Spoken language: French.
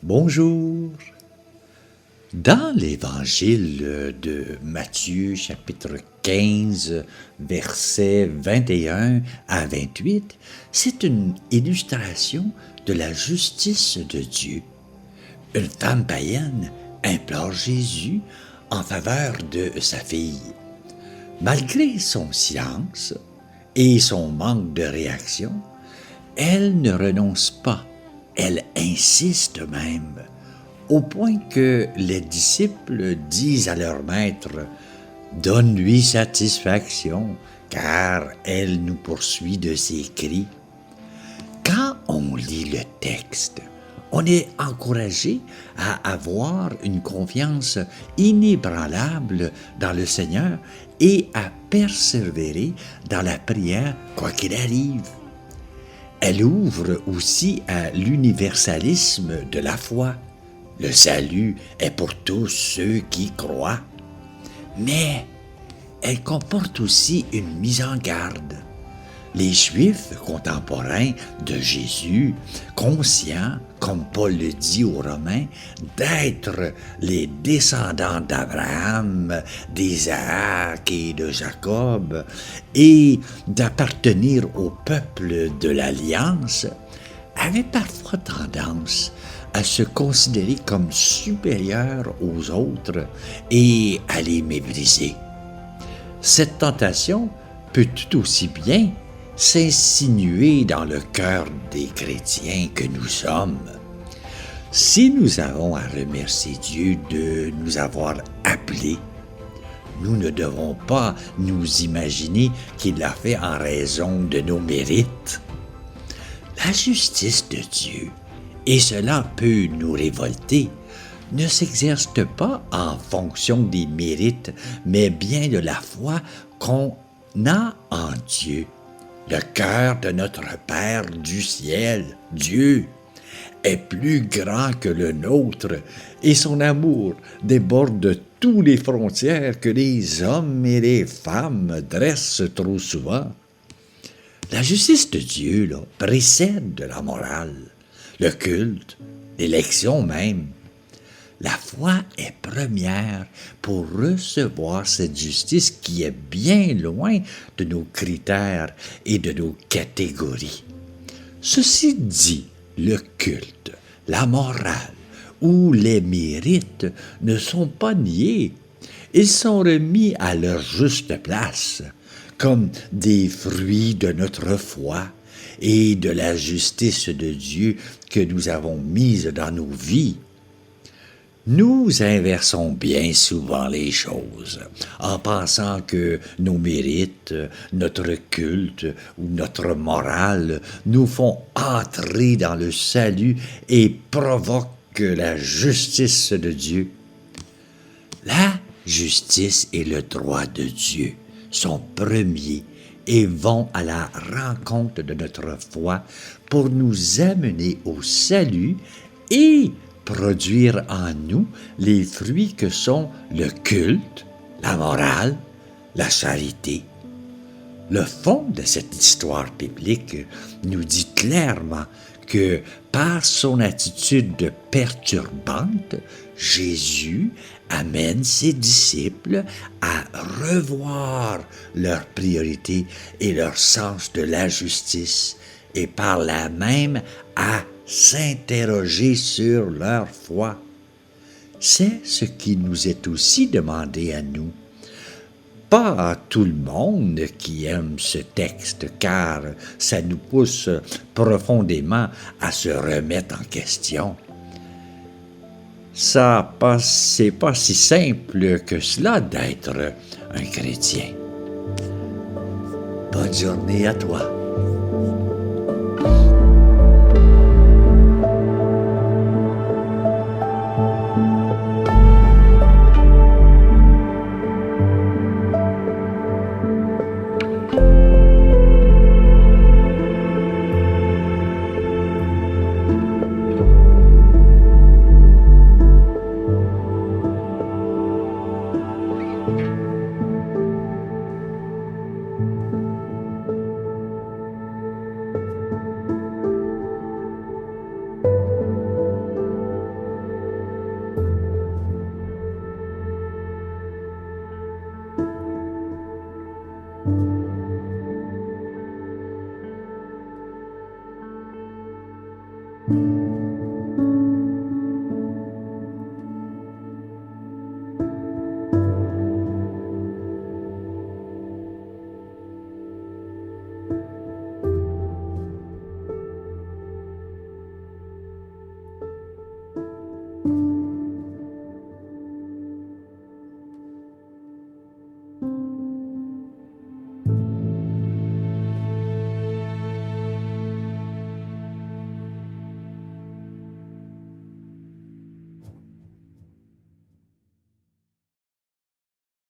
Bonjour. Dans l'Évangile de Matthieu, chapitre 15, versets 21 à 28, c'est une illustration de la justice de Dieu. Une femme païenne implore Jésus en faveur de sa fille. Malgré son silence et son manque de réaction, elle ne renonce pas. Elle insiste même, au point que les disciples disent à leur maître « Donne-lui satisfaction, car elle nous poursuit de ses cris. » Quand on lit le texte, on est encouragé à avoir une confiance inébranlable dans le Seigneur et à persévérer dans la prière quoi qu'il arrive. Elle ouvre aussi à l'universalisme de la foi. Le salut est pour tous ceux qui croient. Mais elle comporte aussi une mise en garde. Les Juifs contemporains de Jésus, conscients, comme Paul le dit aux Romains, d'être les descendants d'Abraham, d'Isaac et de Jacob, et d'appartenir au peuple de l'Alliance, avaient parfois tendance à se considérer comme supérieurs aux autres et à les mépriser. Cette tentation peut tout aussi bien s'insinuer dans le cœur des chrétiens que nous sommes. Si nous avons à remercier Dieu de nous avoir appelés, nous ne devons pas nous imaginer qu'il l'a fait en raison de nos mérites. La justice de Dieu, et cela peut nous révolter, ne s'exerce pas en fonction des mérites, mais bien de la foi qu'on a en Dieu. Le cœur de notre Père du ciel, Dieu, est plus grand que le nôtre et son amour déborde toutes les frontières que les hommes et les femmes dressent trop souvent. La justice de Dieu précède de la morale, le culte, l'élection même. La foi est première pour recevoir cette justice qui est bien loin de nos critères et de nos catégories. Ceci dit, le culte, la morale ou les mérites ne sont pas niés. Ils sont remis à leur juste place, comme des fruits de notre foi et de la justice de Dieu que nous avons mise dans nos vies. Nous inversons bien souvent les choses en pensant que nos mérites, notre culte ou notre morale nous font entrer dans le salut et provoquent la justice de Dieu. La justice et le droit de Dieu sont premiers et vont à la rencontre de notre foi pour nous amener au salut et produire en nous les fruits que sont le culte, la morale, la charité. Le fond de cette histoire biblique nous dit clairement que par son attitude perturbante, Jésus amène ses disciples à revoir leurs priorités et leur sens de la justice et par là même à s'interroger sur leur foi. C'est ce qui nous est aussi demandé à nous. Pas à tout le monde qui aime ce texte, car ça nous pousse profondément à se remettre en question. C'est pas si simple que cela d'être un chrétien. Bonne journée à toi.